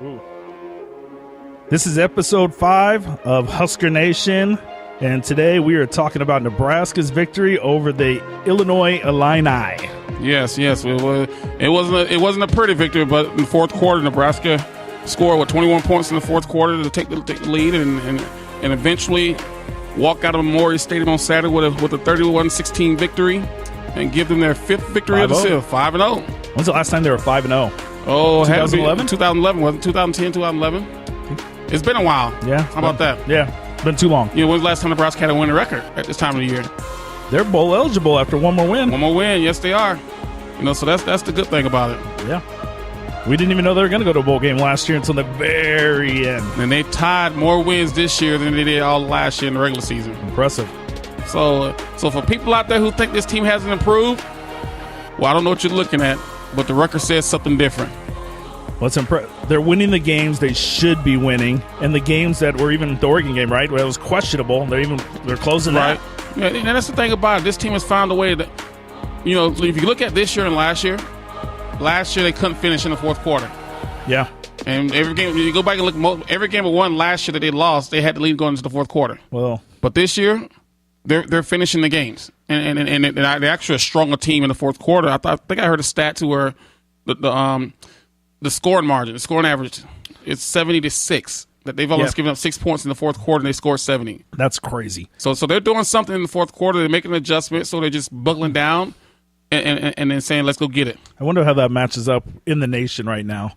Ooh. This is episode 5 of Husker Nation, and today we are talking about Nebraska's victory over the Illinois Illini. Yes. It wasn't a pretty victory, but in the fourth quarter, Nebraska scored 21 points in the fourth quarter to take the lead, and eventually walk out of Memorial Stadium on Saturday with a 31-16 victory, and give them their 5th victory of the season, 5-0. When's the last time they were 5-0? Oh, 2011? 2011, wasn't it? 2010, 2011. It's been a while. Yeah. How about that? Yeah, it's been too long. You know, when's the last time Nebraska had a winning record at this time of the year? They're bowl eligible after one more win. One more win, yes they are. You know, so that's the good thing about it. Yeah. We didn't even know they were going to go to a bowl game last year until the very end. And they tied more wins this year than they did all last year in the regular season. Impressive. So for people out there who think this team hasn't improved, well, I don't know what you're looking at, but the record says something different. They're winning the games they should be winning, and the games that were even the Oregon game, right? Where it was questionable. They're closing right. that. Yeah, and that's the thing about it. This team has found a way that, you know, if you look at this year and last year they couldn't finish in the fourth quarter. Yeah. And every game, you go back and look, every game of one last year that they lost, they had the lead going into the fourth quarter. Well, but this year, they're finishing the games, and they're actually a stronger team in the fourth quarter. I think I heard a stat to where the scoring margin, the scoring average, it's 70-6. That they've almost given up 6 points in the fourth quarter, and they scored 70. That's crazy. So they're doing something in the fourth quarter. They're making an adjustment, so they're just buckling down and then saying, "Let's go get it." I wonder how that matches up in the nation right now.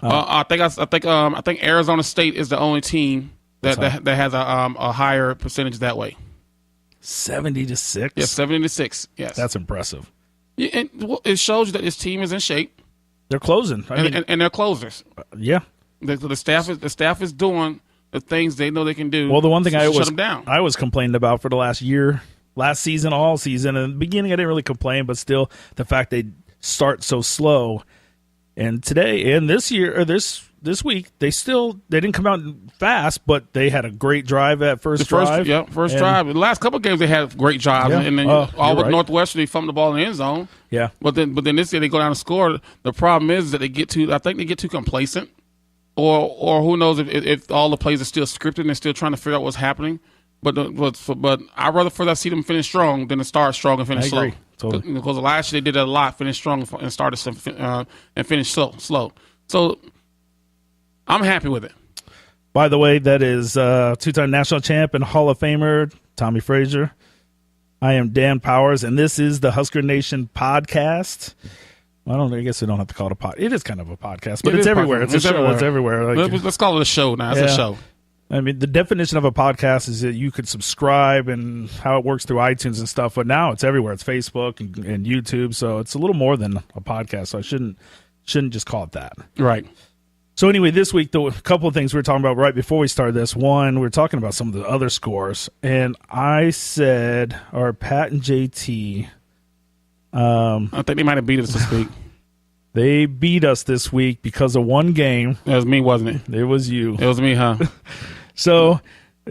I think Arizona State is the only team that has a higher percentage that way. 70-6. Yes, 70-6. Yes, that's impressive. Yeah, and it shows you that this team is in shape. They're closing, and they're closers. Yeah, the staff is doing the things they know they can do. Well, the one thing I was complaining about for the last season, all season, and in the beginning I didn't really complain, but still the fact they start so slow. And today and this year or this week they didn't come out fast, but they had a great drive at first drive. First drive. The last couple of games they had great drives, and then with Northwestern they fumbled the ball in the end zone. Yeah, but then this year they go down and score. The problem is that they get too complacent, or who knows if all the plays are still scripted and they're still trying to figure out what's happening. But I'd rather for that see them finish strong than to start strong and finish slow. Totally. Because last year they did that a lot, finish strong and started and finish slow. So I'm happy with it. By the way, that is two-time national champ and Hall of Famer Tommy Frazier. I am Dan Powers, and this is the Husker Nation podcast. I guess we don't have to call it a pod. It is kind of a podcast, but it's everywhere. It's a show. Everywhere. It's everywhere. Let's call it a show now. It's a show. I mean, the definition of a podcast is that you could subscribe and how it works through iTunes and stuff, but now it's everywhere. It's Facebook and YouTube, so it's a little more than a podcast, so I shouldn't just call it that. Right. So anyway, this week, a couple of things we were talking about right before we started this. One, we were talking about some of the other scores, and I said, or Pat and JT. I think they might have beat us this week. They beat us this week because of one game. It was me, wasn't it? It was you. It was me, huh? So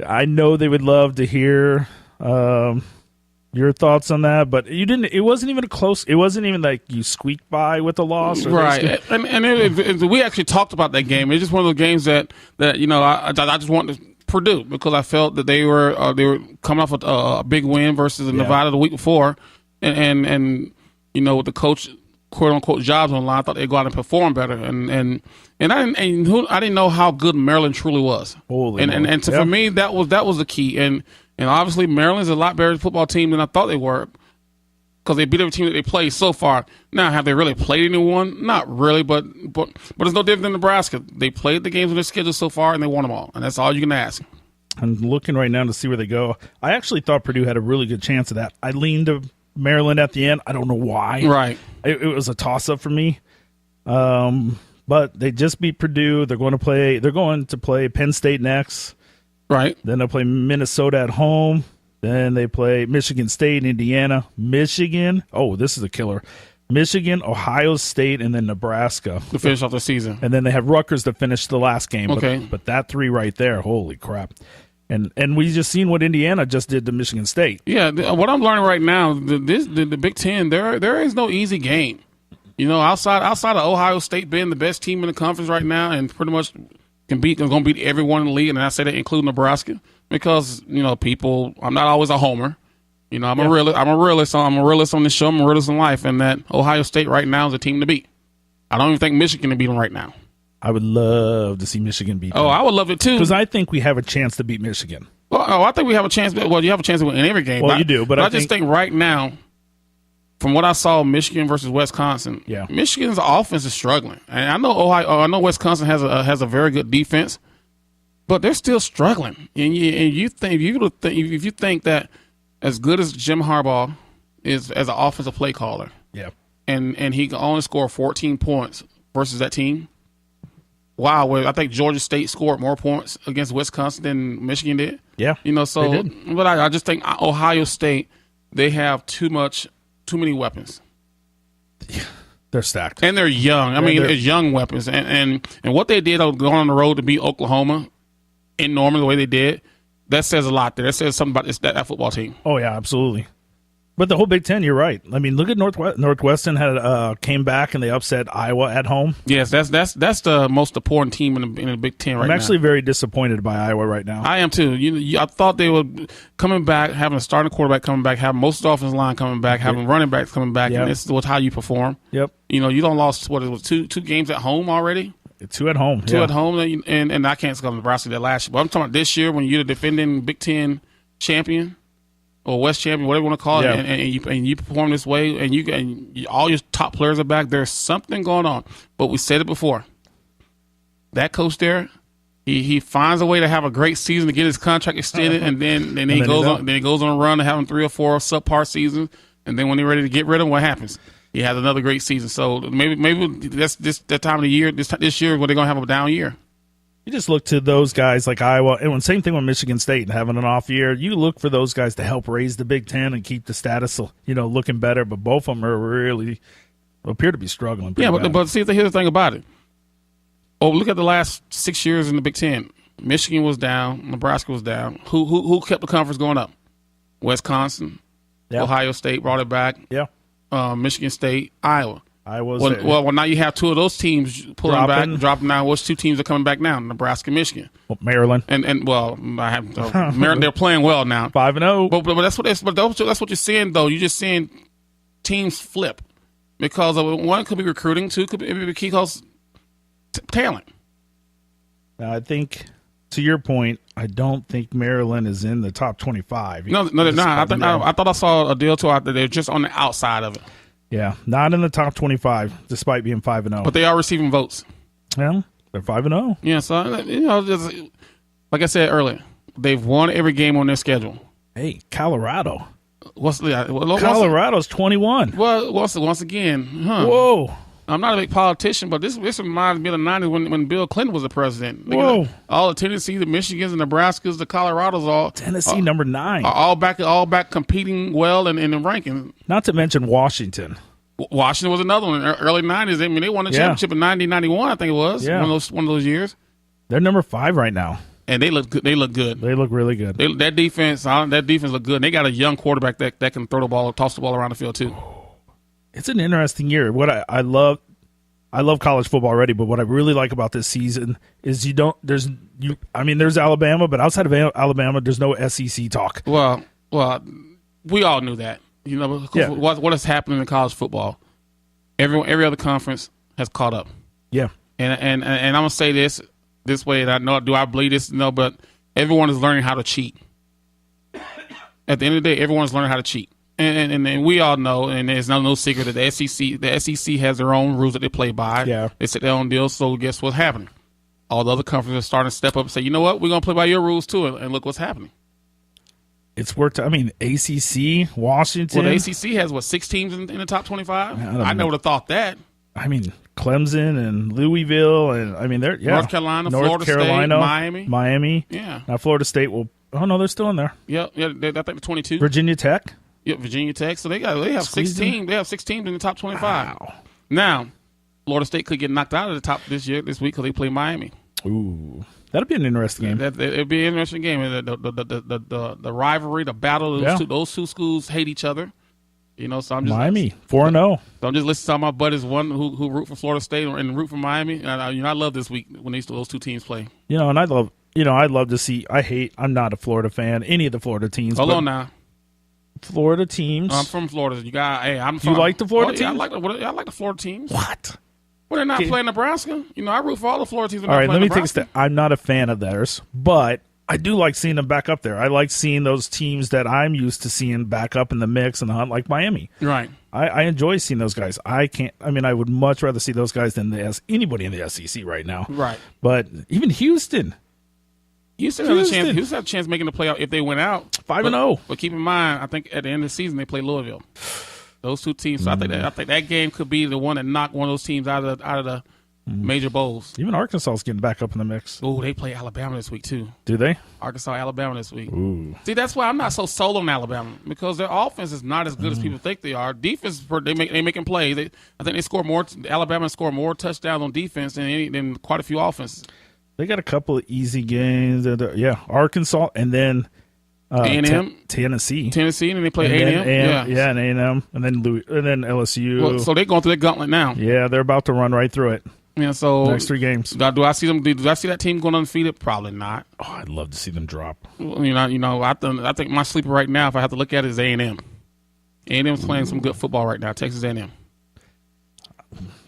I know they would love to hear your thoughts on that, but you didn't. It wasn't even close. It wasn't even like you squeaked by with the loss, right? And we actually talked about that game. It's just one of those games that you know I just wanted Purdue because I felt that they were coming off a big win versus Nevada the week before, and you know with the coach quote unquote jobs on the line, I thought they'd go out and perform better, and I didn't know how good Maryland truly was. For me that was the key, and obviously Maryland's a lot better football team than I thought they were because they beat every team that they played so far. Now, have they really played anyone? Not really, but it's no different than Nebraska. They played the games on their schedule so far and they won them all, and that's all you can ask. I'm looking right now to see where they go. I actually thought Purdue had a really good chance of that. I leaned to Maryland at the end. I don't know why. Right. It was a toss-up for me. But they just beat Purdue. They're going to play Penn State next. Right. Then they'll play Minnesota at home. Then they play Michigan State and Indiana. Michigan. Oh, this is a killer. Michigan, Ohio State, and then Nebraska. To finish off the season. And then they have Rutgers to finish the last game. Okay. But that three right there, holy crap. And we just seen what Indiana just did to Michigan State. Yeah, what I'm learning right now, the Big Ten, there is no easy game. You know, outside of Ohio State being the best team in the conference right now, and pretty much going to beat everyone in the league, and I say that including Nebraska, because you know, I'm not always a homer. You know, I'm a realist. I'm a realist on this show. I'm a realist in life, and that Ohio State right now is a team to beat. I don't even think Michigan can beat them right now. I would love to see Michigan beat them. Oh, I would love it too, because I think we have a chance to beat Michigan. Well, I think we have a chance. Well, you have a chance to win in every game. Well, you do, but I just think right now, from what I saw, Michigan versus Wisconsin, Michigan's offense is struggling, and I know Wisconsin has a very good defense, but they're still struggling. And you think that as good as Jim Harbaugh is as an offensive play caller, and he can only score 14 points versus that team. Wow, I think Georgia State scored more points against Wisconsin than Michigan did. Yeah, you know, so they did. But I just think Ohio State, they have too many weapons. They're stacked, and they're young. I mean, it's young weapons, and what they did going on the road to beat Oklahoma in Norman the way they did, that says a lot there. That says something about that football team. Oh yeah, absolutely. But the whole Big Ten, you're right. I mean, look at Northwestern came back and they upset Iowa at home. Yes, that's the most important team in the Big Ten right now. I'm actually very disappointed by Iowa right now. I am too. I thought they were coming back, having a starting quarterback coming back, having most of the offensive line coming back, having running backs coming back, and this is how you perform. Yep. You know, you don't lost two games at home already. 2 at home. Two at home, and I can't go to Nebraska that last year. But I'm talking about this year when you're the defending Big Ten champion. Or West champion, whatever you want to call it, and you perform this way, and all your top players are back. There's something going on. But we said it before. That coach there, he finds a way to have a great season to get his contract extended, and then he goes on a run to having 3 or 4 subpar seasons, and then when they're ready to get rid of him, what happens? He has another great season. So maybe that's that time of the year. This year, where they're gonna have a down year. You just look to those guys like Iowa, and same thing with Michigan State and having an off year. You look for those guys to help raise the Big Ten and keep the status, looking better. But both of them are really appear to be struggling. Yeah, but see, here's the thing about it. Oh, look at the last 6 years in the Big Ten. Michigan was down, Nebraska was down. Who kept the conference going up? Wisconsin, Ohio State brought it back. Yeah, Michigan State, Iowa. Well, now you have 2 of those teams pulling back, dropping down. Which 2 teams are coming back now? Nebraska, Michigan, Maryland, and I have Maryland. They're playing well now, 5-0. But that's what you're seeing though. You're just seeing teams flip because of one could be recruiting, 2 could be because talent. Now, I think to your point, I don't think Maryland is in the top 25. No, they're not. I thought I saw a deal too out there. They're just on the outside of it. Yeah, not in the top 25, despite being 5-0. But they are receiving votes. Yeah, they're 5-0. Yeah, so just like I said earlier, they've won every game on their schedule. Hey, Colorado. Colorado's 21. Well, once again, Whoa. I'm not a big politician, but this reminds me of the 90s when Bill Clinton was the president. Whoa. All the Tennessee, the Michigans, the Nebraskas, the Colorados, all Tennessee number 9, are all back competing well in the rankings. Not to mention Washington. Washington was another one in the early 90s. I mean, they won the championship in 1991, I think it was. Yeah. One of those years. They're number 5 right now. And they look good. They look good. They look really good. That defense look good. And they got a young quarterback that can throw the ball, toss the ball around the field too. It's an interesting year. What I love college football already, but what I really like about this season is there's Alabama, but outside of Alabama, there's no SEC talk. Well, we all knew that. What is happening in college football? Every other conference has caught up. Yeah. And I'm gonna say this way, and I know, do I believe this? No, but everyone is learning how to cheat. At the end of the day, everyone's learning how to cheat. And we all know, and there's no secret that the SEC has their own rules that they play by. Yeah. They set their own deals, so guess what's happening? All the other conferences are starting to step up and say, you know what, we're going to play by your rules too, and look what's happening. It's worked. I mean, ACC, Washington. Well, the ACC has, 6 teams in the top 25? I never would have thought that. I mean, Clemson and Louisville, and they're North Carolina, Florida State, Miami. Yeah. Now Florida State will. Oh no, they're still in there. Yeah. I think they're 22. Virginia Tech. Yep, Virginia Tech. So they have 6 teams. They have 6 teams in the top 25. Wow. Now, Florida State could get knocked out of the top this week because they play Miami. Ooh, that'll be an interesting game. It'd be an interesting game. The rivalry, the battle. Those two schools hate each other. You know, so I'm just Miami 4-0. So I'm just listening to all my buddies, one who root for Florida State and root for Miami. And I love this week when those two teams play. You know, and I'd love to see. I'm not a Florida fan. Any of the Florida teams. Hold on now. Florida teams. I'm from Florida. You like the Florida teams? Yeah, I like the Florida teams. What? Well, they're not playing Nebraska. You know, I root for all the Florida teams. All right, let me take a step. I'm not a fan of theirs, but I do like seeing them back up there. I like seeing those teams that I'm used to seeing back up in the mix and the hunt, like Miami. Right. I enjoy seeing those guys. I would much rather see those guys than anybody in the SEC right now. Right. But even Houston. Houston had a chance of making the playoff if they went out 5-0. But keep in mind, I think at the end of the season they play Louisville. Those two teams. So I think that game could be the one that knocked one of those teams out of the major bowls. Even Arkansas is getting back up in the mix. Oh, they play Alabama this week too. Do they? Arkansas, Alabama this week. Ooh. See, that's why I'm not so sold on Alabama, because their offense is not as good as people think they are. Defense, they making plays. I think they score more. Alabama score more touchdowns on defense than quite a few offenses. They got a couple of easy games. Arkansas, and then A&M, Tennessee, and then they play A&M. And A&M, and then LSU. Well, so they're going through the gauntlet now. Yeah, they're about to run right through it. Yeah, so next 3 games. Do I see them? Do I see that team going undefeated? Probably not. Oh, I'd love to see them drop. I think my sleeper right now, if I have to look at it, is A&M. A&M's playing some good football right now. Texas A&M.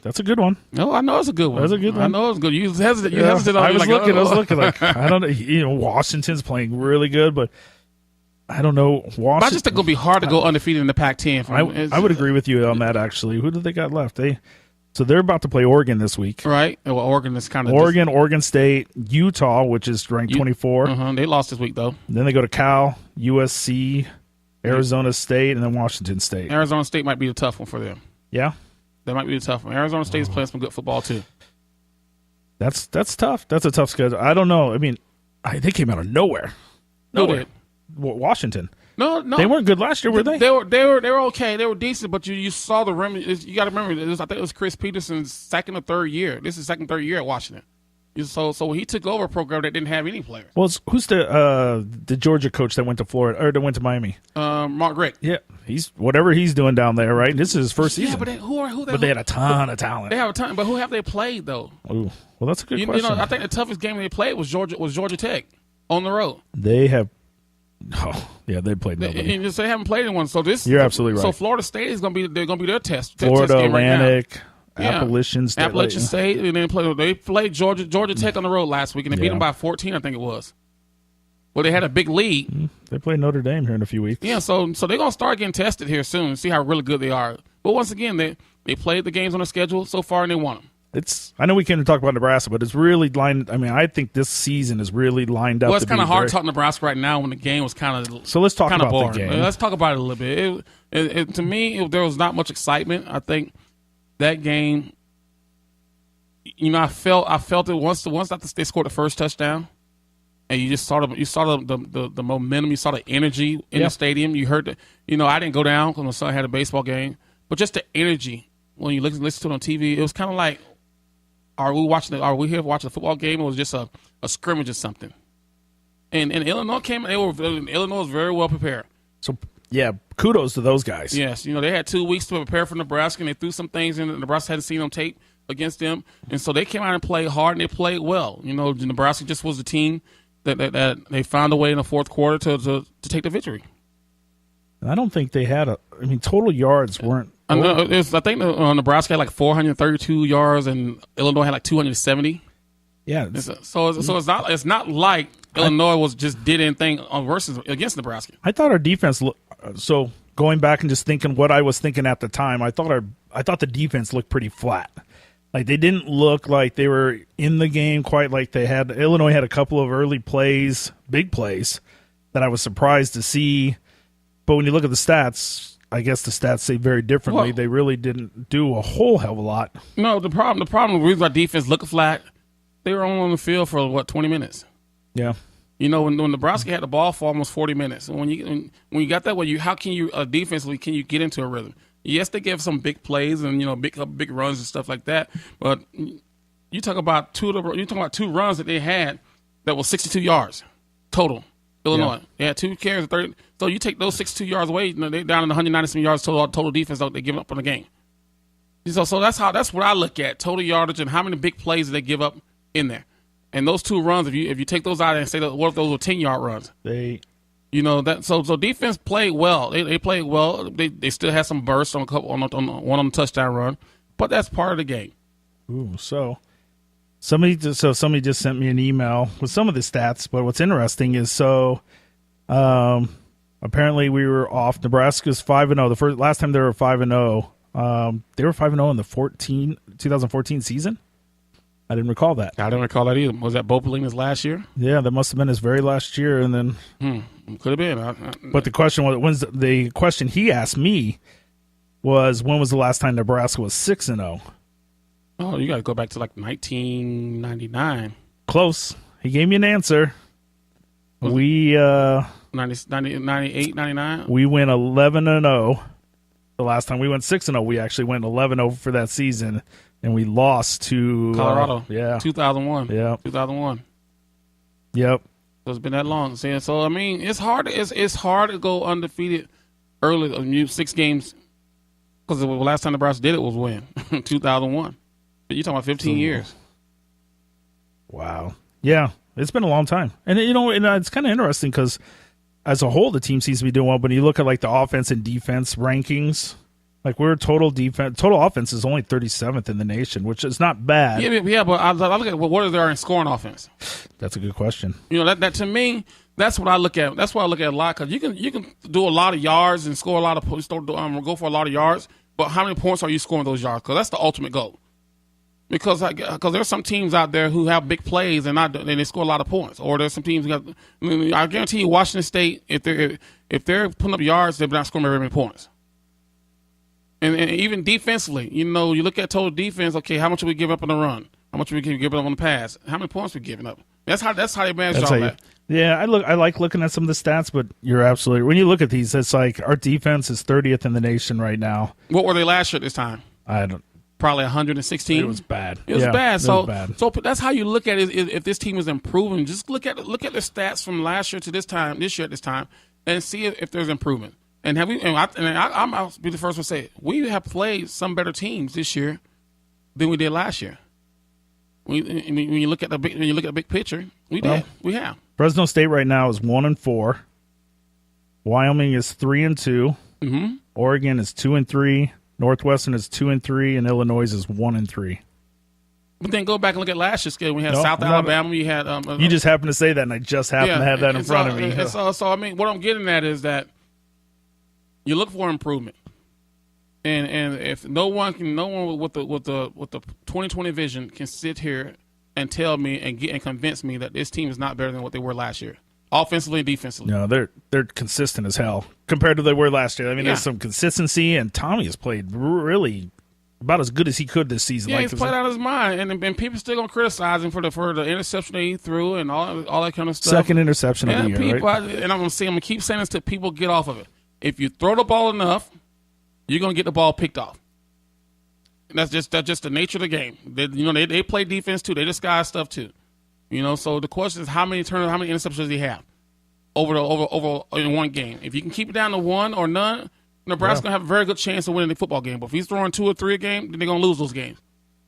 That's a good one. No, I know it's a good one. That's a good one. I know it's good. You hesitate. I was looking like I don't know. Washington's playing really good, but I don't know. But I just think it'll be hard to go undefeated in the Pac-10. I would agree with you on that. Actually, who do they got left? So they're about to play Oregon this week, right? Well, Oregon is kind of Oregon State, Utah, which is ranked 24. They lost this week though. Then they go to Cal, USC, Arizona State, and then Washington State. Arizona State might be a tough one for them. Yeah. That might be a tough one. Arizona State is playing some good football too. That's tough. That's a tough schedule. I don't know. I mean, they came out of nowhere. Nowhere. Washington. No, they weren't good last year, were they? They were okay. They were decent, but you saw the remedy. You got to remember, I think it was Chris Peterson's second or third year. This is second, third year at Washington. So he took over a program that didn't have any players. Well, who's the Georgia coach that went to Florida or that went to Miami? Mark Richt. Yeah, he's whatever he's doing down there, right? This is his first season. Yeah, but they had a ton of talent. They have a ton, but who have they played though? Ooh, well, that's a good question. I think the toughest game they played was Georgia Tech on the road. They have. Oh, yeah, they played nobody. They haven't played anyone. So you're absolutely right. So Florida State is going to be their test. Florida test game Atlantic. Right now. Appalachian State, and then they played Georgia Tech on the road last week, and they beat them by 14, I think it was. Well, they had a big lead. They play Notre Dame here in a few weeks. Yeah, so they're going to start getting tested here soon and see how really good they are. But once again, they played the games on the schedule so far, and they won them. I know we can't talk about Nebraska, but it's really lined. I mean, I think this season is really lined up. Well, it's kind of hard talking Nebraska right now when the game was kind of so. Let's talk about boring. The game. Let's talk about it a little bit. To me, there was not much excitement. I think that game. I felt it once they scored the first touchdown, and you just saw the momentum, you saw the energy in the stadium. You heard I didn't go down because my son had a baseball game, but just the energy when you listen to it on TV, it was kind of like, are we here watching a football game? Or was it just a scrimmage or something? And Illinois Illinois was very well prepared. So yeah, kudos to those guys. Yes, they had 2 weeks to prepare for Nebraska, and they threw some things in. Nebraska hadn't seen on tape against them, and so they came out and played hard, and they played well. Nebraska just was the team that they found a way in the fourth quarter to take the victory. I don't think they had total yards weren't. I think Nebraska had like 432 yards, and Illinois had like 270. Yeah. So it's not like Illinois was just did anything against Nebraska. I thought our defense so going back and just thinking what I was thinking at the time, I thought the defense looked pretty flat. Like they didn't look like they were in the game quite like they had. Illinois had a couple of early plays, big plays, that I was surprised to see. But when you look at the stats, I guess the stats say very differently. Well, they really didn't do a whole hell of a lot. No, the problem with our defense looked flat. They were on the field for 20 minutes. Yeah. When Nebraska had the ball for almost 40 minutes, and when you got that way, how can you defensively can you get into a rhythm? Yes, they gave some big plays and big runs and stuff like that. But you talk about two runs that they had that was 62 yards total. Illinois. They had 2 carries of 30. So you take those 62 yards away, they're down in the 190 yards total defense they give up on the game. So that's what I look at, total yardage and how many big plays did they give up in there. And those 2 runs, if you take those out and say that, what if those were 10-yard runs? So defense played well. They played well. They still had some bursts on one on the touchdown run, but that's part of the game. Ooh, so somebody just sent me an email with some of the stats. But what's interesting is apparently we were off. Nebraska's 5-0. The last time they were 5-0, they were 5-0 in the 2014 season. I didn't recall that. I didn't recall that either. Was that Bo Pelina's last year? Yeah, that must have been his very last year, and then could have been. But the question was, the question he asked me was, when was the last time Nebraska was 6-0? Oh, you got to go back to like 1999. Close. He gave me an answer. We 98, 99. We went 11-0. The last time we went 6-0, we actually went 11-0 for that season. And we lost to Colorado. 2001. Yeah. 2001. Yep. So it's been that long. So I mean, it's hard. It's hard to go undefeated early. 6 games, because the last time Nebraska did it was when 2001. You're talking about 15 years. Wow. Yeah, it's been a long time, and it's kind of interesting because as a whole, the team seems to be doing well. But you look at like the offense and defense rankings. Like, we're total offense is only 37th in the nation, which is not bad. Yeah, but I look at what are there in scoring offense. That's a good question. That to me, that's what I look at. That's why I look at a lot, because you can do a lot of yards and score a lot of points. Go for a lot of yards, but how many points are you scoring those yards? Because that's the ultimate goal. Because there's some teams out there who have big plays and they score a lot of points, or there's some teams I guarantee you, Washington State, if they're putting up yards, they're not scoring very many points. And even defensively, you look at total defense. Okay, how much do we give up on the run? How much do we give up on the pass? How many points are we giving up? That's how they manage all that. Yeah, I like looking at some of the stats, but you're absolutely, when you look at these, it's like our defense is 30th in the nation right now. What were they last year at this time? I don't. Probably 116. It was bad. It was bad. So that's how you look at it. If this team is improving, just look at the stats from last year to this year at this time, and see if there's improvement. And I'll be the first to say, we have played some better teams this year than we did last year. When you look at the big picture, we have. Fresno State right now is 1-4. Wyoming is 3-2. Mm-hmm. Oregon is 2-3. Northwestern is 2-3, and Illinois is 1-3. But then go back and look at last year's schedule. We had South Alabama. We had. You just happened to say that, and I just happened to have that in front of me. So I mean, what I'm getting at is that you look for improvement, and if no one with the 2020 vision can sit here and tell me and convince me that this team is not better than what they were last year, offensively and defensively. No, they're consistent as hell compared to they were last year. I mean, there's some consistency, and Tommy has played really about as good as he could this season. Yeah, he's played out of his mind, and people still gonna criticize him for the interception that he threw and all that kind of stuff. Second interception of the year, right? And I'm gonna keep saying this till people get off of it. If you throw the ball enough, you're gonna get the ball picked off. And that's just the nature of the game. They play defense too. They disguise stuff too. So the question is how many interceptions does he have over in one game? If you can keep it down to 1 or none, Nebraska's gonna have a very good chance of winning the football game. But if he's throwing 2 or 3 a game, then they're gonna lose those games.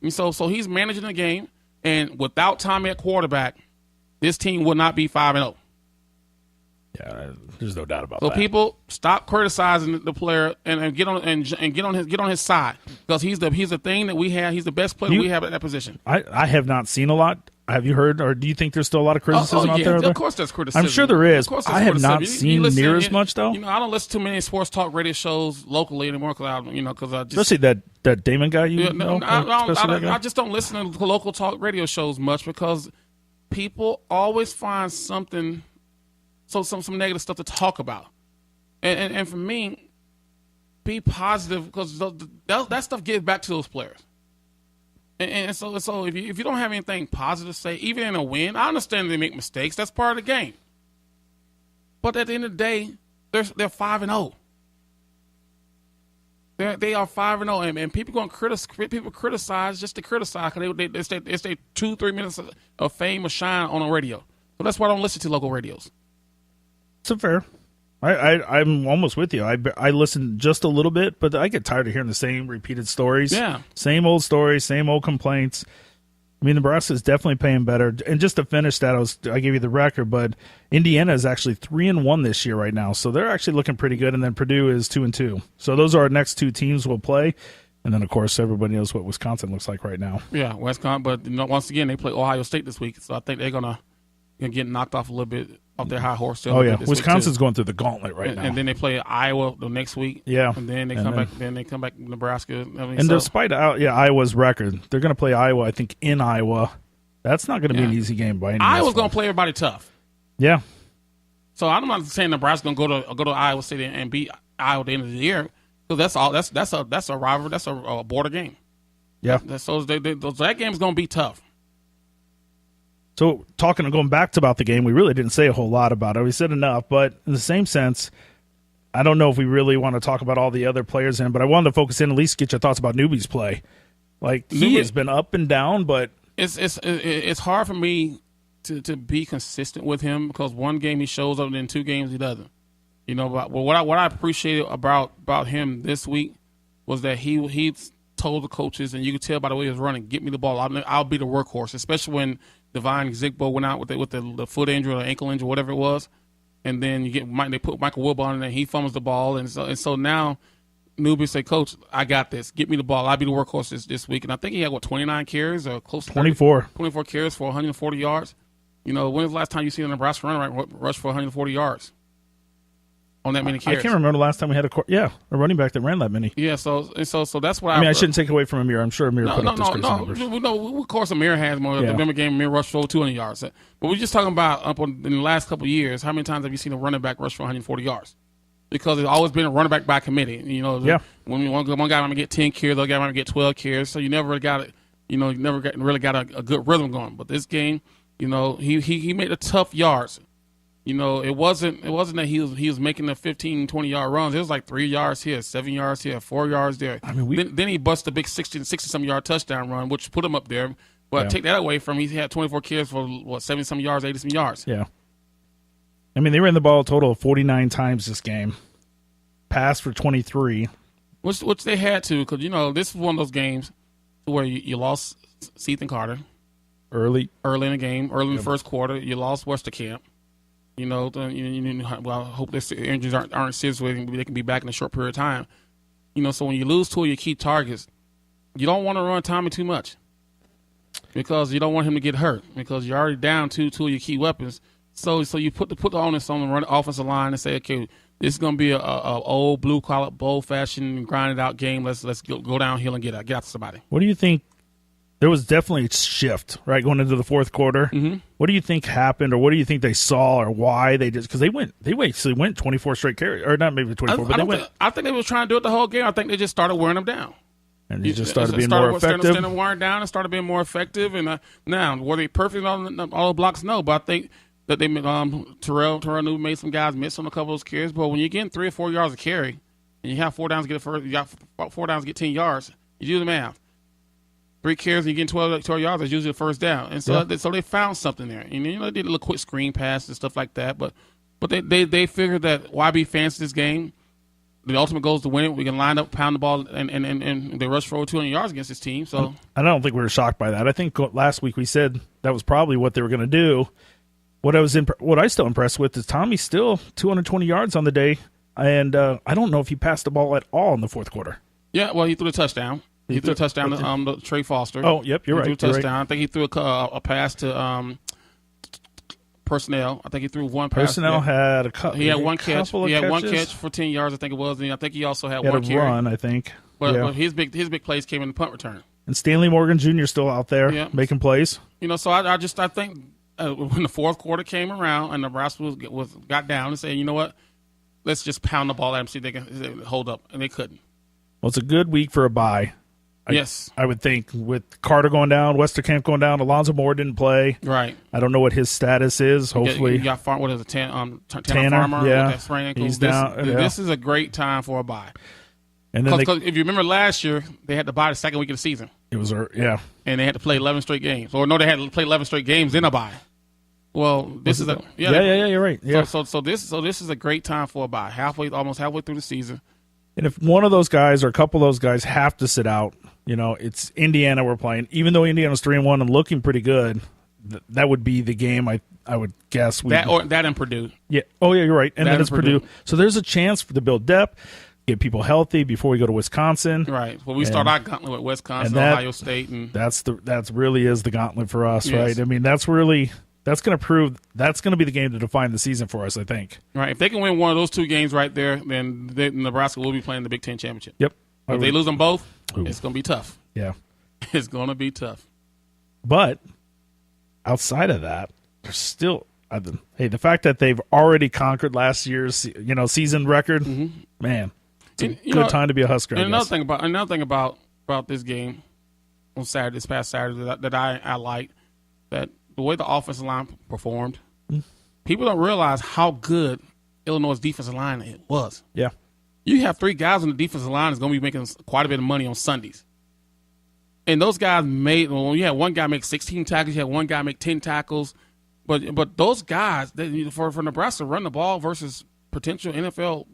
And so he's managing the game, and without Tommy at quarterback, this team would not be 5-0. Yeah, there's no doubt about that. So people stop criticizing the player and get on his side, because he's the thing that we have. He's the best player we have at that position. I have not seen a lot. Have you heard, or do you think there's still a lot of criticism out there? Of course there's criticism. I'm sure there is. I have not seen near as much, though. I don't listen to many sports talk radio shows locally anymore because I just... Especially that Damon guy I just don't listen to local talk radio shows much, because people always find something, some negative stuff to talk about. And for me, be positive, because that stuff gives back to those players. And so if you don't have anything positive to say, even in a win, I understand they make mistakes. That's part of the game. But at the end of the day, they're 5-0. They are 5-0, and people going to criticize just to criticize, because they stay 2-3 minutes of fame or shine on the radio. So that's why I don't listen to local radios. It's a fair. I'm almost with you. I listen just a little bit, but I get tired of hearing the same repeated stories. Yeah. Same old stories, same old complaints. I mean, Nebraska is definitely paying better. And just to finish that, I gave you the record, but Indiana is actually 3-1 this year right now, so they're actually looking pretty good. And then Purdue is 2-2. So those are our next two teams we'll play. And then, of course, everybody knows what Wisconsin looks like right now. Yeah, Wisconsin. But once again, they play Ohio State this week, so I think they're gonna get knocked off a little bit off their high horse. Oh yeah, Wisconsin's going through the gauntlet right now. And then they play Iowa the next week. Yeah, and then they come back. Then they come back to Nebraska. Despite Iowa's record, they're going to play Iowa. I think in Iowa, that's not going to be an easy game by any means. Iowa's going to play everybody tough. Yeah. So I'm not saying Nebraska's going to go to Iowa State and beat Iowa at the end of the year. So that's all. That's a rivalry. That's a border game. Yeah. So that game's going to be tough. So going back to about the game, we really didn't say a whole lot about it. We said enough, but in the same sense, I don't know if we really want to talk about all the other players in, but I wanted to focus in, at least get your thoughts about Newby's play. Like, he has been up and down, but it's hard for me to be consistent with him because one game he shows up and then 2 games he doesn't. You know, but what I appreciated about him this week was that he told the coaches, and you could tell by the way he was running, get me the ball. I'll be the workhorse, especially when Divine Zigbo went out with the foot injury or ankle injury, whatever it was, and then they put Michael Wilbon in there, he fumbles the ball, and so now Newby say, Coach, I got this. Get me the ball. I'll be the workhorse this week. And I think he had 29 carries or close to 24 carries for 140 yards. You know, when was the last time you seen a Nebraska runner rush for 140 yards? On that many carries. I can't remember the last time we had a running back that ran that many. Yeah, so that's what I mean, I shouldn't take away from Amir. I'm sure Amir put up those crazy numbers. No, of course Amir has more. The Remember game, Amir rushed for 200 yards. But we're just talking about in the last couple of years, how many times have you seen a running back rush for 140 yards? Because it's always been a running back by committee. You know, when one guy might get 10 carries, the other guy might get 12 carries. So you never really got it. You know, you never really got a good rhythm going. But this game, you know, he made the tough yards. You know, it wasn't that he was making the 15, 20-yard runs. It was like 3 yards here, 7 yards here, 4 yards there. I mean, then he busted a big 60-some-yard touchdown run, which put him up there. But take that away from him, he had 24 carries for 70-some yards, 80-some yards. Yeah. I mean, they ran the ball a total of 49 times this game. Passed for 23. Which they had to, because, you know, this was one of those games where you lost Ethan Carter. Early in the game, early in the first quarter. You lost Westerkamp. You know, well, I hope their injuries aren't serious with him. They can be back in a short period of time. You know, so when you lose 2 of your key targets, you don't want to run Tommy too much because you don't want him to get hurt because you're already down two of your key weapons. So you put the onus on the offensive line and say, okay, this is going to be a old blue collar, old fashioned, grinded out game. Let's go downhill and get out to somebody. What do you think? There was definitely a shift, right, going into the fourth quarter. Mm-hmm. What do you think happened, or what do you think they saw, or why they just – because they basically went 24 straight carries, or not maybe 24, but they went – I think they were trying to do it the whole game. I think they just started wearing them down. And they just started being more effective. Started wearing down and started being more effective. And now, were they perfect on all the blocks? No, but I think that they Terrell Newby made some guys miss on a couple of those carries. But when you're getting 3 or 4 yards of carry, and you have 4 downs to get you got 4 downs to get 10 yards, you do the math. 3 carries and you get 12 yards, that's usually the first down. And so they found something there. And, you know, they did a little quick screen pass and stuff like that. But they figured that why be fancy this game? The ultimate goal is to win it. We can line up, pound the ball, and they rush for over 200 yards against this team. So I don't think we were shocked by that. I think last week we said that was probably what they were going to do. What I still impressed with is Tommy's still 220 yards on the day, and I don't know if he passed the ball at all in the fourth quarter. Yeah, well, he threw a touchdown. He threw a touchdown to Trey Foster. Oh, yep, you're right. He threw a touchdown. Right. I think he threw a pass to Personnel. I think he threw one pass. Personnel had a couple. He had one catch. He had one catch for 10 yards, I think it was. And I think he also had one carry. Run, I think. But his big plays came in the punt return. And Stanley Morgan Jr. still out there making plays. You know, so I think when the fourth quarter came around and Nebraska got down and said, you know what, let's just pound the ball at them, see if they can hold up, and they couldn't. Well, it's a good week for a bye. Yes. I would think with Carter going down, Westerkamp going down, Alonzo Moore didn't play. Right. I don't know what his status is. Hopefully. You got Tanner Farmer, with that sprained ankle. He's down. This is a great time for a bye. And then because if you remember last year, they had to bye the second week of the season. It was, And they had to play 11 straight games. Or no, they had to play 11 straight games in a bye. Well, this is you're right. Yeah. So this is a great time for about almost halfway through the season. And if one of those guys or a couple of those guys have to sit out, it's Indiana we're playing. Even though Indiana's 3-1 and looking pretty good, that would be the game I would guess. That and Purdue. Yeah. Oh, yeah, you're right. And then it's Purdue. So there's a chance to build depth, get people healthy before we go to Wisconsin. Right. Well, we start our gauntlet with Wisconsin, Ohio State. And that's really is the gauntlet for us, right? I mean, that's going to be the game to define the season for us, I think. Right. If they can win one of those two games right there, then Nebraska will be playing the Big Ten championship. Yep. If they lose them both, it's going to be tough. Yeah. It's going to be tough. But outside of that, there's still the fact that they've already conquered last year's season record, man, it's a good time to be a Husker. And another thing about this game on Saturday, this past Saturday, that I liked, that the way the offensive line performed, people don't realize how good Illinois' defensive line was. Yeah. You have 3 guys on the defensive line that's going to be making quite a bit of money on Sundays. And those guys you had one guy make 16 tackles, you had one guy make 10 tackles. But those guys, for Nebraska, run the ball versus potential NFL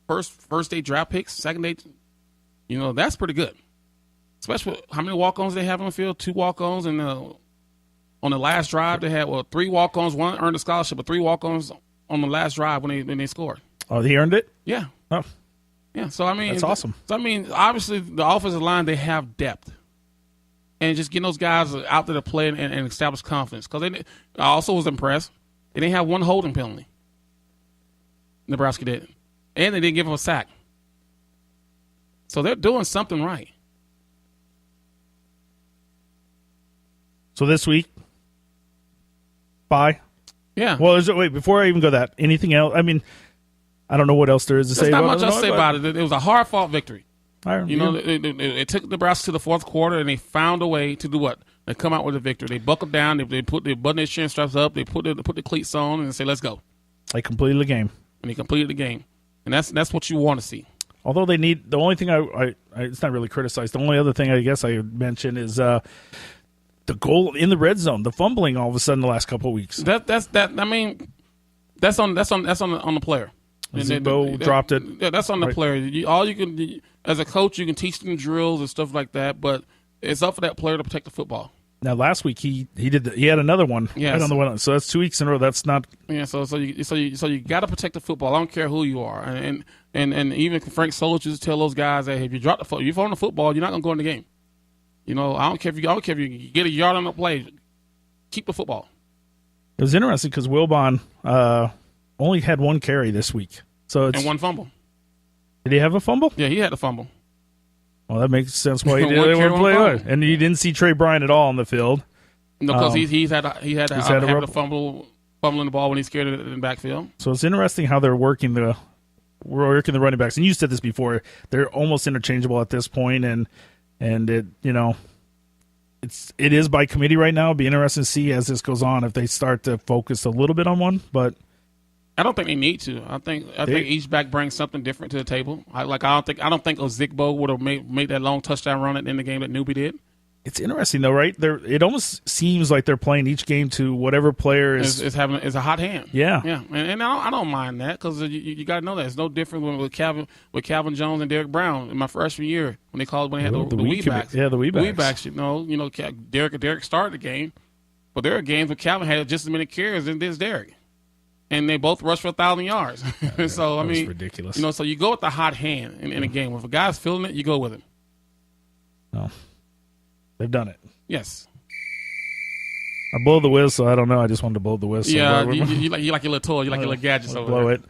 first day draft picks, second day, that's pretty good. Especially with how many walk-ons they have on the field, 2 walk-ons, and on the last drive they had 3 walk-ons, one earned a scholarship, but 3 walk-ons on the last drive when they scored. Oh, he earned it? Yeah. Oh. Yeah, so I mean, that's awesome. So I mean, obviously the offensive line, they have depth. And just getting those guys out there to play and establish confidence. Because I also was impressed. They didn't have one holding penalty. Nebraska did. And they didn't give them a sack. So they're doing something right. So this week, bye? Yeah. Well, wait, before I even go that, anything else? I mean, I don't know what else there is to say about it. There's not much else to say about it. It was a hard-fought victory. It took Nebraska to the fourth quarter, and they found a way to do what? They come out with a victory. They buckled down. They buttoned their shin straps up. They put the cleats on and say, "Let's go." They completed the game. And they completed the game, and that's what you want to see. Although the only thing I it's not really criticized. The only other thing I guess I would mention is the goal in the red zone, the fumbling all of a sudden the last couple of weeks. That's on the player. Zebo dropped it. Yeah, that's on the player. As a coach, you can teach them drills and stuff like that, but it's up for that player to protect the football. Now, last week he had another one right on the one, so that's 2 weeks in a row. That's not. Yeah, so you got to protect the football. I don't care who you are, and even Frank Solich used to tell those guys that if you drop the football, you fall on the football, you're not going to go in the game. I don't care if you get a yard on the play, keep the football. It was interesting because Wilbon only had 1 carry this week, and 1 fumble. Did he have a fumble? Yeah, he had a fumble. Well, that makes sense why he didn't play. And you didn't see Trey Bryant at all on the field. No, because he had a fumbling the ball when he's scared of it in the backfield. So it's interesting how they're working the running backs. And you said this before; they're almost interchangeable at this point, and it it is by committee right now. It'll be interesting to see as this goes on if they start to focus a little bit on one, but. I don't think they need to. I think each back brings something different to the table. I don't think Ozigbo would have made that long touchdown run in the game that Newby did. It's interesting though, right? It almost seems like they're playing each game to whatever player is a hot hand. Yeah, yeah, and I don't mind that because you got to know that it's no different with Calvin Jones and Derek Brown in my freshman year when they had the Weebacks. Yeah, the Weebacks. Weebacks. Derek started the game, but there are games where Calvin had just as many carries as this Derek. And they both rushed for 1,000 yards. So, I mean, ridiculous. So you go with the hot hand in a game. If a guy's feeling it, you go with him. No. They've done it. Yes. I blow the whistle. I don't know. I just wanted to blow the whistle. Yeah, you like your little toy. You like your little gadgets over blow there. It.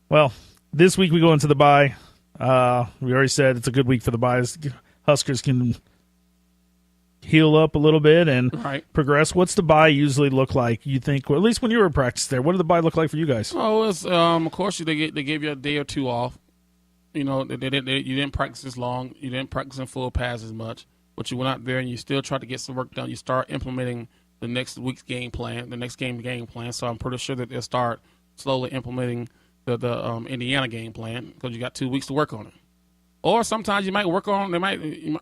Well, this week we go into the bye. We already said it's a good week for the byes. Huskers can heal up a little bit and progress. What's the bye usually look like, you think? Well, at least when you were in practice there, what did the bye look like for you guys? Oh, it's of course they gave you a day or 2 off. You didn't practice as long. You didn't practice in full pads as much. But you went out there and you still tried to get some work done. You start implementing the next week's game plan, game plan. So I'm pretty sure that they'll start slowly implementing the Indiana game plan because you got 2 weeks to work on it. Or sometimes you might work on.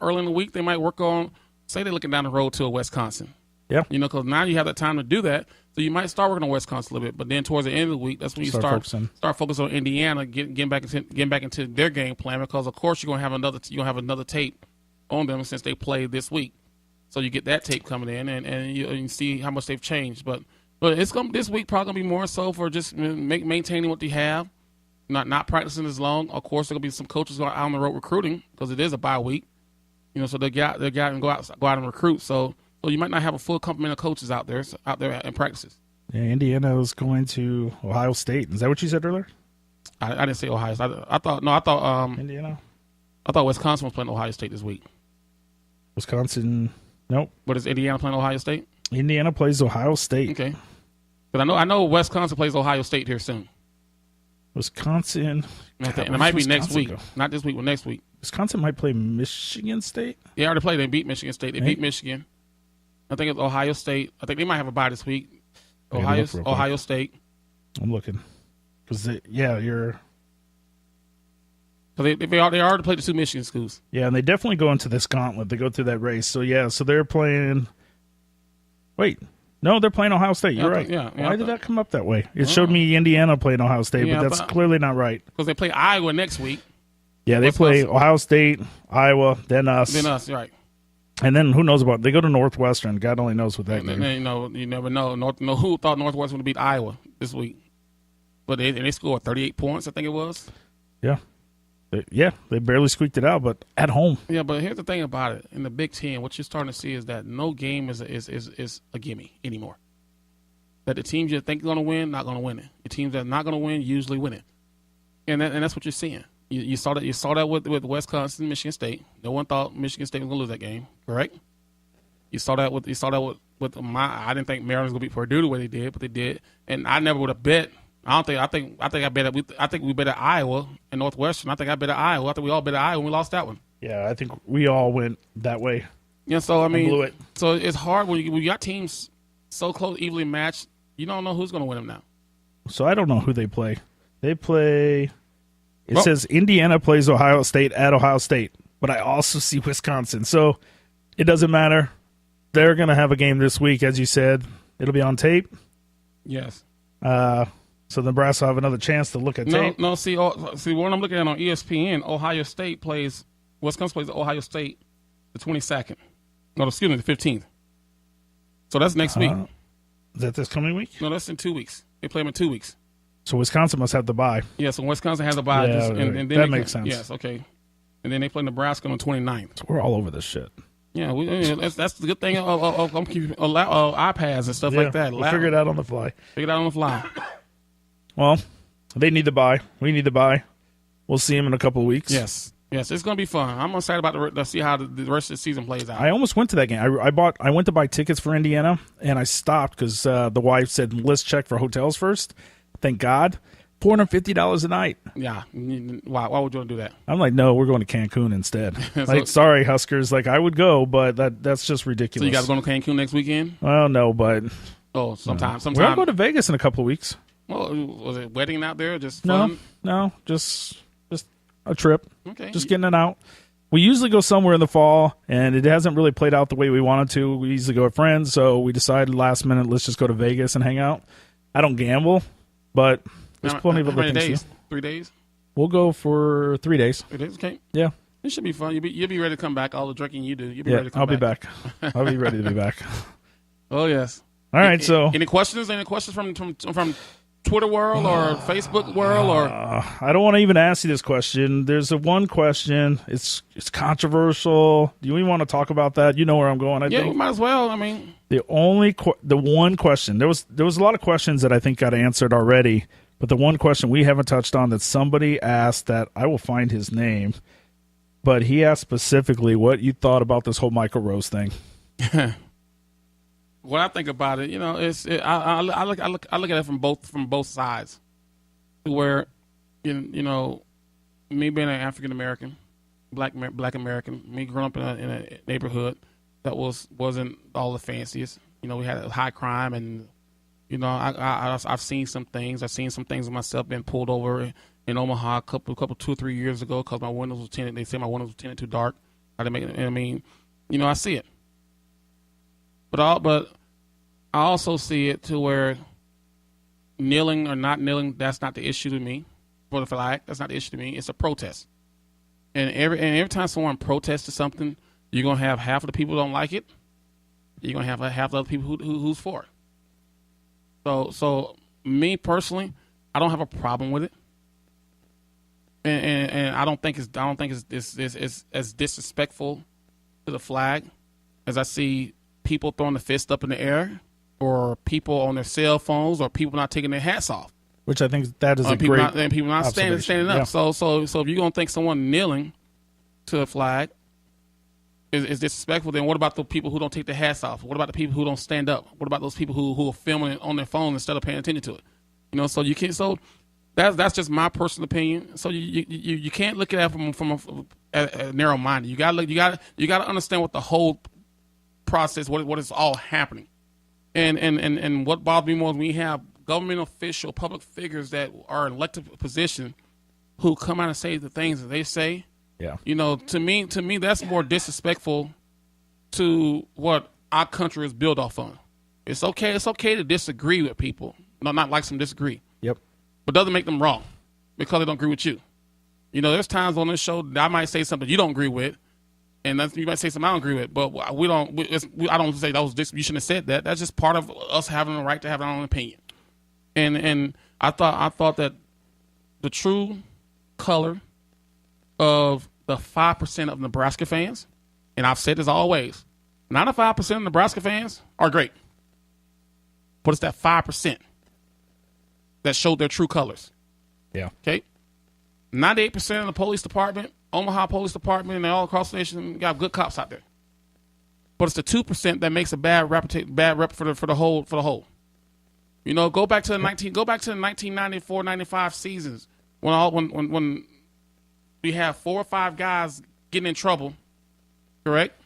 Early in the week they might work on. Say they're looking down the road to a Wisconsin. Yeah. Because now you have that time to do that. So you might start working on Wisconsin a little bit, but then towards the end of the week, that's when you start focusing on Indiana, getting back into their game plan, because of course you're gonna have another tape on them since they played this week. So you get that tape coming in, and you see how much they've changed. But this week probably gonna be more so for just maintaining what they have, not practicing as long. Of course, there'll be some coaches out on the road recruiting because it is a bye week. So they got and go out and recruit. So you might not have a full complement of coaches out there in practices. Yeah, Indiana is going to Ohio State. Is that what you said earlier? I didn't say Ohio State. I thought Indiana. I thought Wisconsin was playing Ohio State this week. Wisconsin, nope. But is Indiana playing Ohio State? Indiana plays Ohio State. Okay. But I know Wisconsin plays Ohio State here soon. Wisconsin. And it might be next week. Not this week, but next week. Wisconsin might play Michigan State. They already played. They beat Michigan State. They beat Michigan. I think it's Ohio State. I think they might have a bye this week. Ohio State. I'm looking. You're. So they already played the two Michigan schools. Yeah, and they definitely go into this gauntlet. They go through that race. So they're playing. Wait. No, they're playing Ohio State. You're right. Why did that come up that way? It showed me Indiana playing Ohio State, but that's clearly not right. Because they play Iowa next week. Yeah, they play Ohio State, Iowa, then us. Right. And then who knows about? They go to Northwestern. God only knows what that game. You never know. Who thought Northwestern would beat Iowa this week? But they scored 38 points, I think it was. Yeah. They barely squeaked it out, but at home. Yeah, but here's the thing about it. In the Big Ten, what you're starting to see is that no game is a gimme anymore. That the teams you think are going to win, not going to win it. The teams that are not going to win usually win it. And that's what you're seeing. You saw that with Wisconsin and Michigan State. No one thought Michigan State was going to lose that game, correct? You saw that with I didn't think Maryland was going to beat Purdue the way they did, but they did. And I never would have bet. I think we bet at Iowa and Northwestern. I think I bet at Iowa. I think we all bet at Iowa and we lost that one. Yeah, I think we all went that way. Yeah, so I mean, blew it. So it's hard when you got teams so close, evenly matched. You don't know who's going to win them now. So I don't know who they play. They play. It says Indiana plays Ohio State at Ohio State, but I also see Wisconsin. So it doesn't matter. They're going to have a game this week, as you said. It'll be on tape. Yes. So Nebraska will have another chance to look at tape. No. See, what I'm looking at on ESPN, Wisconsin plays Ohio State the 22nd. No, excuse me, the 15th. So that's next week. Is that this coming week? No, that's in 2 weeks. They play them in 2 weeks. So Wisconsin must have the bye. Yeah, so Wisconsin has the bye. Yeah, and then that makes sense. Yes, okay. And then they play Nebraska on the 29th. So we're all over this shit. Yeah, that's the good thing of iPads and stuff like that. We'll figure it out on the fly. Well, they need the bye. We need the bye. We'll see them in a couple of weeks. Yes, it's going to be fun. I'm excited about to see how the rest of the season plays out. I almost went to that game. I went to buy tickets for Indiana, and I stopped because the wife said, let's check for hotels first. Thank God. $450 a night. Yeah. Why would you want to do that? I'm like, no, we're going to Cancun instead. Sorry, Huskers. I would go, but that's just ridiculous. So you guys going to Cancun next weekend? Well, no, but... Oh, sometime. We're going to go to Vegas in a couple of weeks. Well, was it wedding out there? Just fun? No, just a trip. Okay. Just getting it out. We usually go somewhere in the fall, and it hasn't really played out the way we wanted to. We usually go with friends, so we decided last minute, let's just go to Vegas and hang out. I don't gamble, but there's plenty of other things. Days? 3 days? We'll go for 3 days. 3 days, okay. Yeah. It should be fun. You'll be ready to come back. All the drinking you do, you'll be ready to come back. I'll be back. I'll be ready to be back. Oh, yes. All right, so. Any questions? Any questions from Twitter world or Facebook world? Or I don't want to even ask you this question. There's one question. It's controversial. Do you even want to talk about that? You know where I'm going, I think. We might as well. I mean. The one question. There was a lot of questions that I think got answered already, but the one question we haven't touched on that somebody asked that I will find his name, but he asked specifically what you thought about this whole Michael Rose thing. What I think about it, I look at it from both sides. Where, me being an African American, black American, me growing up in a neighborhood that wasn't all the fanciest. We had high crime, and I've seen some things. I've seen some things of myself being pulled over in Omaha a couple 2 or 3 years ago because my windows were tinted. They said my windows were tinted too dark. I see it. But I also see it to where kneeling or not kneeling, that's not the issue to me. For the flag, that's not the issue to me. It's a protest. And every time someone protests to something, you're going to have half of the people who don't like it. You're going to have half of the other people who's for it. So me personally, I don't have a problem with it. And I don't think it's as disrespectful to the flag as I see people throwing the fist up in the air, or people on their cell phones, or people not taking their hats off. Which I think that is a people great and people not standing up. Yeah. So if you're gonna think someone kneeling to the flag is disrespectful, then what about the people who don't take their hats off? What about the people who don't stand up? What about those people who are filming it on their phone instead of paying attention to it? You know, so you can't. So that's just my personal opinion. So you can't look at it from a narrow minded. You got to understand what the whole process, what is all happening, and what bothers me more is we have government official, public figures that are in elected position who come out and say the things that they say. Yeah. You know, to me, that's more disrespectful to what our country is built off on. It's okay to disagree with people. No, not like some disagree. Yep. But doesn't make them wrong because they don't agree with you. You know, there's times on this show that I might say something you don't agree with, and you might say something I don't agree with, but I don't say that was you shouldn't have said that. That's just part of us having the right to have our own opinion. And I thought that the true color of the 5% of Nebraska fans, and I've said this always, 95% of Nebraska fans are great, but it's that 5% that showed their true colors. Yeah. Okay. 98% of the police department, Omaha Police Department, and all across the nation got good cops out there. But it's the 2% that makes a bad rep for the whole. You know, go back to the 1994-95 seasons when we have 4 or 5 guys getting in trouble, correct?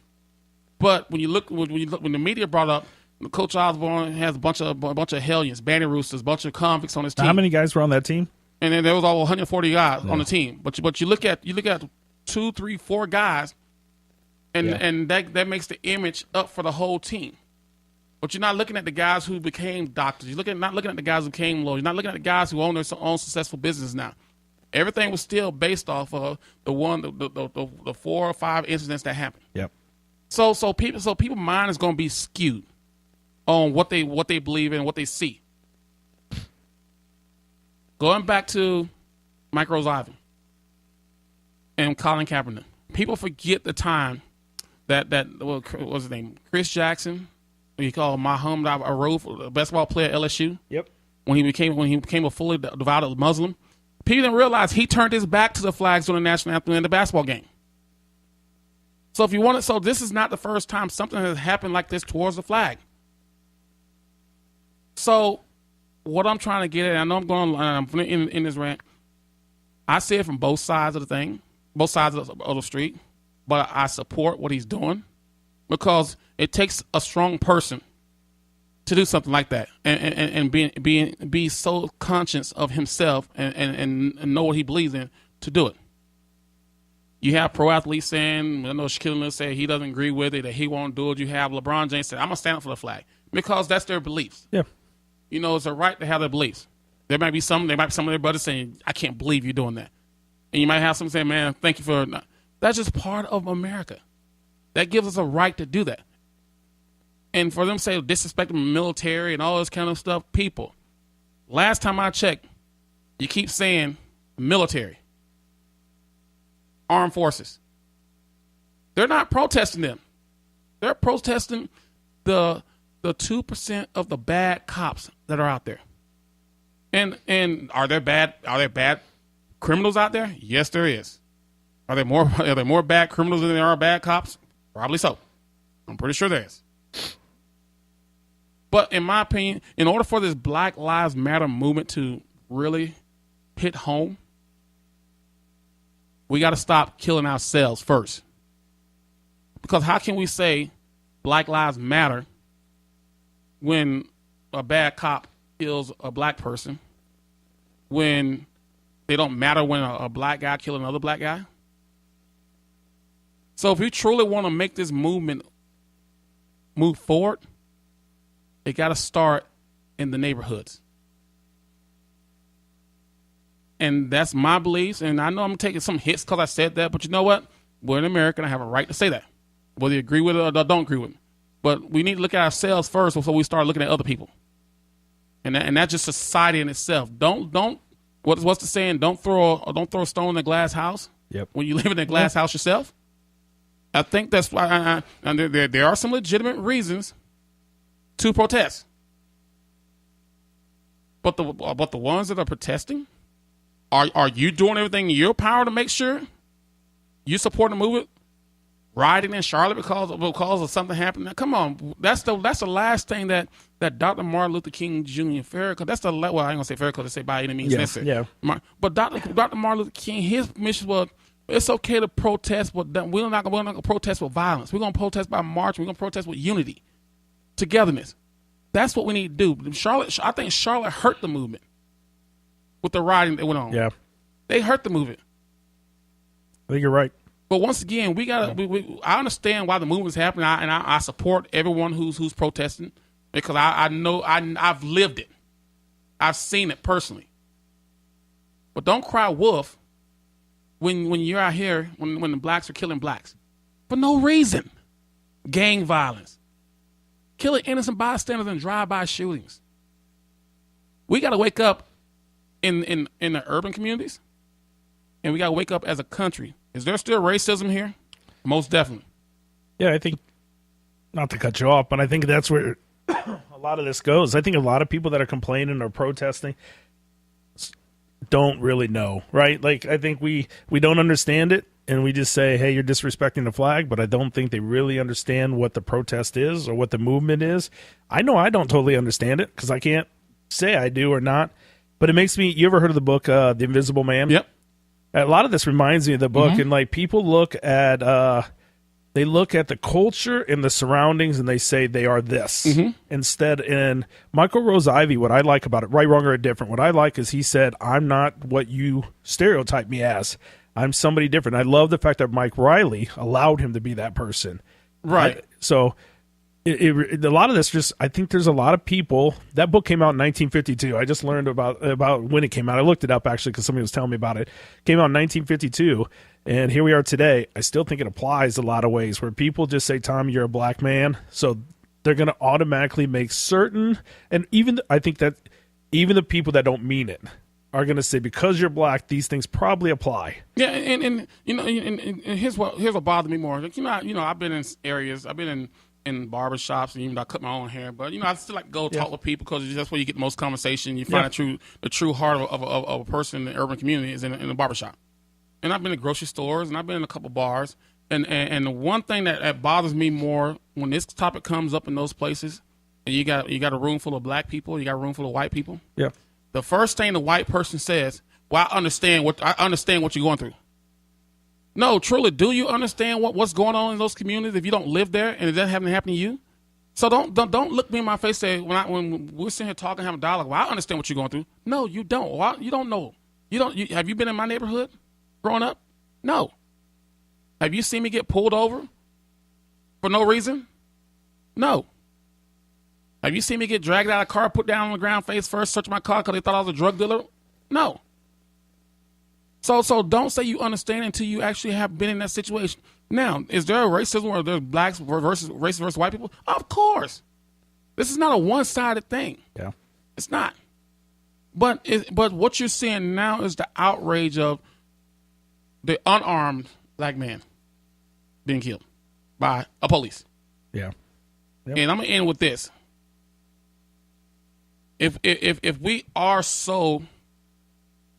But when the media brought up, Coach Osborne has a bunch of hellions, bandy roosters, a bunch of convicts on his team. How many guys were on that team? And then there was all 140 guys on the team. But you look at 2, 3, 4 guys, and that makes the image up for the whole team. But you're not looking at the guys who became doctors. You're not looking at the guys who became lawyers. You're not looking at the guys who own their own successful business now. Everything was still based off of the 4 or 5 incidents that happened. Yep. So people's mind is going to be skewed on what they believe in and what they see. Going back to Mike Rose-Ivey and Colin Kaepernick, people forget the time that what was his name? Chris Jackson, he called Muhammad Aroof, a basketball player at LSU. Yep. When he became a fully devout Muslim, people didn't realize he turned his back to the flags on the national anthem in the basketball game. So this is not the first time something has happened like this towards the flag. So what I'm trying to get at, I know I'm in this rant. I see it from both sides of the thing, both sides of the street, but I support what he's doing because it takes a strong person to do something like that and be so conscious of himself and know what he believes in to do it. You have pro athletes saying, I know Shaquille O'Neal said he doesn't agree with it, that he won't do it. You have LeBron James saying, I'm going to stand up for the flag because that's their beliefs. Yeah. You know, it's a right to have their beliefs. There might be some of their brothers saying, I can't believe you're doing that. And you might have some saying, man, thank you for – that's just part of America. That gives us a right to do that. And for them to say disrespect the military and all this kind of stuff, people, last time I checked, you keep saying military, armed forces. They're not protesting them. They're protesting the 2% of the bad cops that are out there. And are there bad criminals out there? Yes, there is. Are there more bad criminals than there are bad cops? Probably so. I'm pretty sure there is. But in my opinion, in order for this Black Lives Matter movement to really hit home, we got to stop killing ourselves first. Because how can we say Black Lives Matter when a bad cop kills a black person, when they don't matter when a black guy kills another black guy? So if we truly want to make this movement move forward, It got to start in the neighborhoods. And that's my beliefs. And I know I'm taking some hits because I said that. But you know what? We're in America, and I have a right to say that, whether you agree with it or don't agree with it. But we need to look at ourselves first before we start looking at other people. And that's just society in itself. Don't what's the saying? Don't throw a stone in a glass house. Yep. When you live in a glass house yourself. I think that's why. And there are some legitimate reasons to protest. But the ones that are protesting, are you doing everything in your power to make sure you support the movement? Rioting in Charlotte because of something happening. Now, come on, that's the last thing that Dr. Martin Luther King Jr. Farrakhan. That's the well, I ain't gonna say Farrakhan to say by any means necessary. Yeah. But Dr. Martin Luther King, his mission was it's okay to protest, but we're not gonna protest with violence. We're gonna protest by march. We're gonna protest with unity, togetherness. That's what we need to do. I think Charlotte hurt the movement with the rioting that went on. Yeah, they hurt the movement. I think you're right. But once again, we gotta. I understand why the movement's happening, and I support everyone who's protesting because I know I've lived it, I've seen it personally. But don't cry wolf when you're out here when the blacks are killing blacks for no reason, gang violence, killing innocent bystanders and drive-by shootings. We gotta wake up in the urban communities, and we gotta wake up as a country. Is there still racism here? Most definitely. Yeah, I think, not to cut you off, but I think that's where a lot of this goes. I think a lot of people that are complaining or protesting don't really know, right? Like, I think we don't understand it, and we just say, hey, you're disrespecting the flag, but I don't think they really understand what the protest is or what the movement is. I know I don't totally understand it because I can't say I do or not, but it makes me, you ever heard of the book, The Invisible Man? Yep. A lot of this reminds me of the book, and like people look at the culture and the surroundings, and they say they are this instead. And Michael Rose-Ivey, what I like about it, right, wrong, or indifferent, what I like is he said, "I'm not what you stereotype me as. I'm somebody different." I love the fact that Mike Riley allowed him to be that person. Right. So a lot of this just, I think there's a lot of people. That book came out in 1952. I just learned about when it came out. I looked it up actually because somebody was telling me about it. It came out in 1952, and here we are today. I still think it applies a lot of ways where people just say, "Tom, you're a black man," so they're going to automatically make certain, and I think that even the people that don't mean it are going to say, because you're black, these things probably apply. Yeah, and you know, and here's what bothered me more. Like, you know, I've been in areas, I've been in barbershops, and even though I cut my own hair, but I still like to go talk with people because that's where you get the most conversation. You find the true heart of a person in the urban community is in the barbershop. And I've been to grocery stores, and I've been in a couple bars, and the one thing that bothers me more when this topic comes up in those places, and you got a room full of black people, you got a room full of white people. Yeah. The first thing the white person says, "Well, I understand what you're going through." No, truly, do you understand what's going on in those communities if you don't live there and it doesn't happen to you? So don't look me in my face and say when we're sitting here talking, having a dialogue, "Well, I understand what you're going through." No, you don't. Well, you don't know. Have you been in my neighborhood growing up? No. Have you seen me get pulled over for no reason? No. Have you seen me get dragged out of a car, put down on the ground face first, search my car because they thought I was a drug dealer? No. So don't say you understand until you actually have been in that situation. Now, is there a racism where there's blacks versus white people? Of course. This is not a one-sided thing. Yeah. It's not. But what you're seeing now is the outrage of the unarmed black man being killed by a police. Yeah. Yep. And I'm gonna end with this. If we are so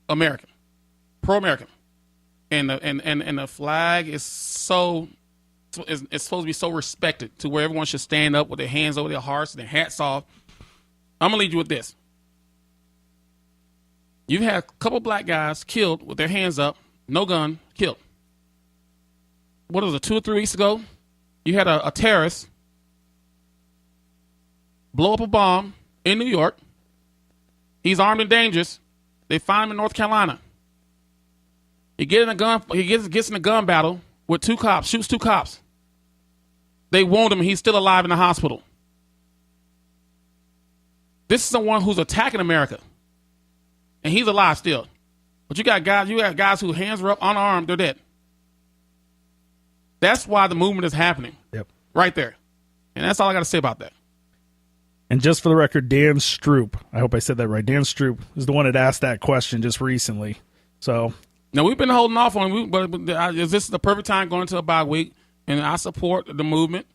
American, pro-American, and the flag is it's supposed to be so respected to where everyone should stand up with their hands over their hearts and their hats off, I'm gonna leave you with this. You've had a couple black guys killed with their hands up, no gun, killed. What was it, 2 or 3 weeks ago? You had a terrorist blow up a bomb in New York. He's armed and dangerous. They find him in North Carolina. He gets in a gun battle with 2 cops, shoots 2 cops. They wound him, and he's still alive in the hospital. This is someone who's attacking America, and he's alive still. But you got guys whose hands are up, unarmed, they're dead. That's why the movement is happening. Yep. Right there. And that's all I got to say about that. And just for the record, Dan Stroop, I hope I said that right. Dan Stroop is the one that asked that question just recently. So now we've been holding off on it, but this is the perfect time going into a bye week, and I support the movement.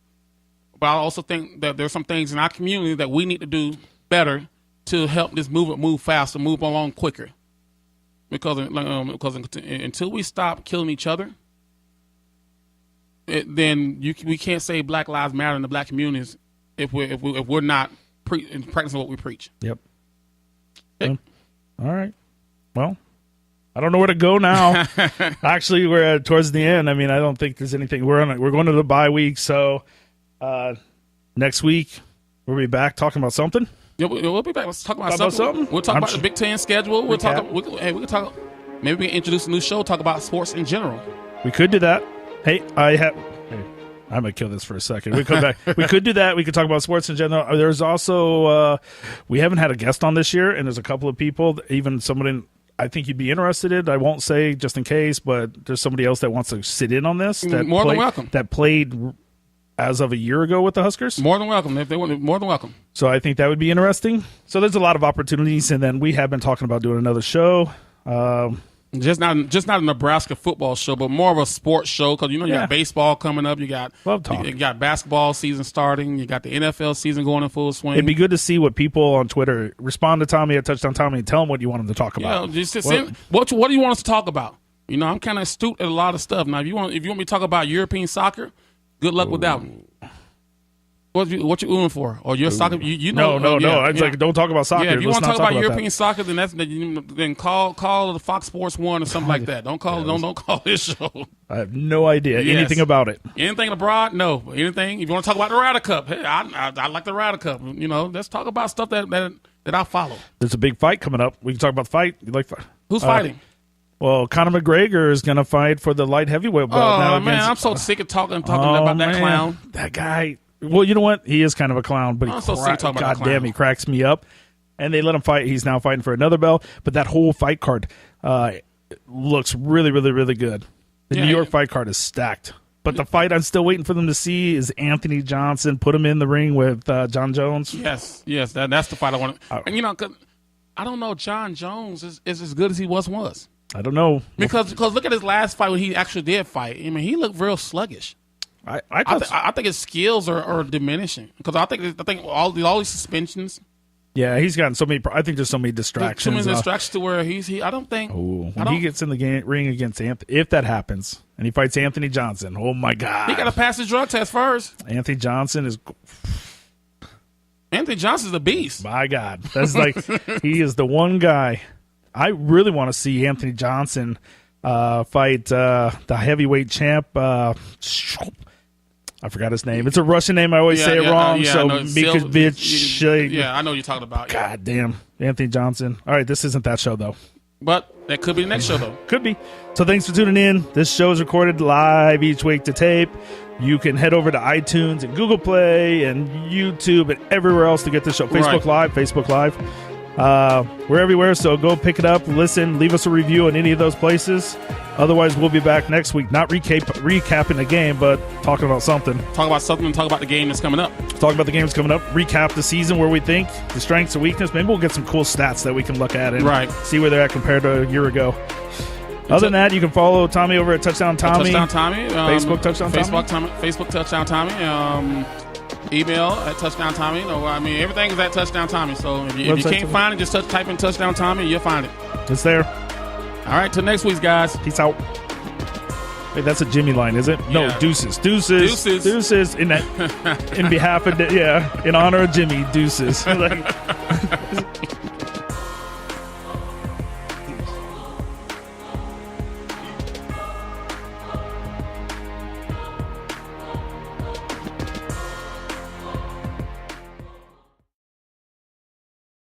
But I also think that there's some things in our community that we need to do better to help this movement move faster, move along quicker. Because until we stop killing each other, then we can't say Black Lives Matter in the black communities if we're not practicing what we preach. Yep. Okay. All right. Well, I don't know where to go now. Actually, we're towards the end. I mean, I don't think there's anything. We're going to the bye week, so next week we'll be back talking about something. Yeah, we'll be back. Let's talk about something. We'll talk about the Big Ten schedule. We can talk. Maybe we can introduce a new show. Talk about sports in general. We could do that. Hey, I'm gonna kill this for a second. We come back. We could do that. We could talk about sports in general. There's also we haven't had a guest on this year, and there's a couple of people, even somebody I think you'd be interested in. I won't say just in case, but there's somebody else that wants to sit in on this. More than welcome. That played as of a year ago with the Huskers. More than welcome. If they want, more than welcome. So I think that would be interesting. So there's a lot of opportunities, and then we have been talking about doing another show. Just not a Nebraska football show, but more of a sports show because you got baseball coming up. You got basketball season starting. You got the NFL season going in full swing. It'd be good to see what people on Twitter respond to Tommy at Touchdown Tommy and tell him what you want him to talk about. What do you want us to talk about? I'm kind of astute at a lot of stuff. Now, if you want me to talk about European soccer, good luck with that one. What you oohing for? Or your soccer? No. Like, don't talk about soccer. Yeah, if you want to talk about European soccer, then call the Fox Sports 1 or something like that. Don't call this show. I have no idea anything about it. Anything abroad? No. Anything? If you want to talk about the Ryder Cup, hey, I like the Ryder Cup. Let's talk about stuff that I follow. There's a big fight coming up. We can talk about the fight. Who's fighting? Well, Conor McGregor is going to fight for the light heavyweight belt. I'm so sick of talking about that clown. That guy. Well, you know what? He is kind of a clown, but God damn, he cracks me up. And they let him fight. He's now fighting for another belt. But that whole fight card looks really, really, really good. The New York fight card is stacked. But the fight I'm still waiting for them to see is Anthony Johnson. Put him in the ring with John Jones. Yes, that's the fight I want. And cause I don't know, John Jones is as good as he was. I don't know because look at his last fight when he actually did fight. I mean, he looked real sluggish. I think his skills are diminishing because I think all these suspensions. Yeah, he's gotten so many. I think there's so many distractions. Too many distractions to where I don't think. When he gets in the ring against Anthony, if that happens, and he fights Anthony Johnson, oh my God, he got to pass his drug test first. Anthony Johnson's a beast. My God, that's like he is the one guy. I really want to see Anthony Johnson fight the heavyweight champ. I forgot his name. It's a Russian name. I always say it wrong. Mikavich. Yeah, I know what you're talking about. God damn. Anthony Johnson. All right, this isn't that show, though. But that could be the next show, though. Could be. So thanks for tuning in. This show is recorded live each week to tape. You can head over to iTunes and Google Play and YouTube and everywhere else to get this show. Facebook Live. We're everywhere, so go pick it up, listen, leave us a review on any of those places. Otherwise, we'll be back next week. Not recapping the game, but talking about something. Talk about something and talk about the game that's coming up. Talk about the game that's coming up. Recap the season where we think the strengths and weakness. Maybe we'll get some cool stats that we can look at and see where they're at compared to a year ago. Other than that, you can follow Tommy over at Touchdown Tommy. Facebook Touchdown Tommy. Facebook Touchdown Tommy. Email at Touchdown Tommy. Everything is at Touchdown Tommy. So if you can't find it, just type in Touchdown Tommy, you'll find it. It's there. All right, till next week, guys. Peace out. Wait, that's a Jimmy line, is it? No, deuces. In behalf of in honor of Jimmy, deuces.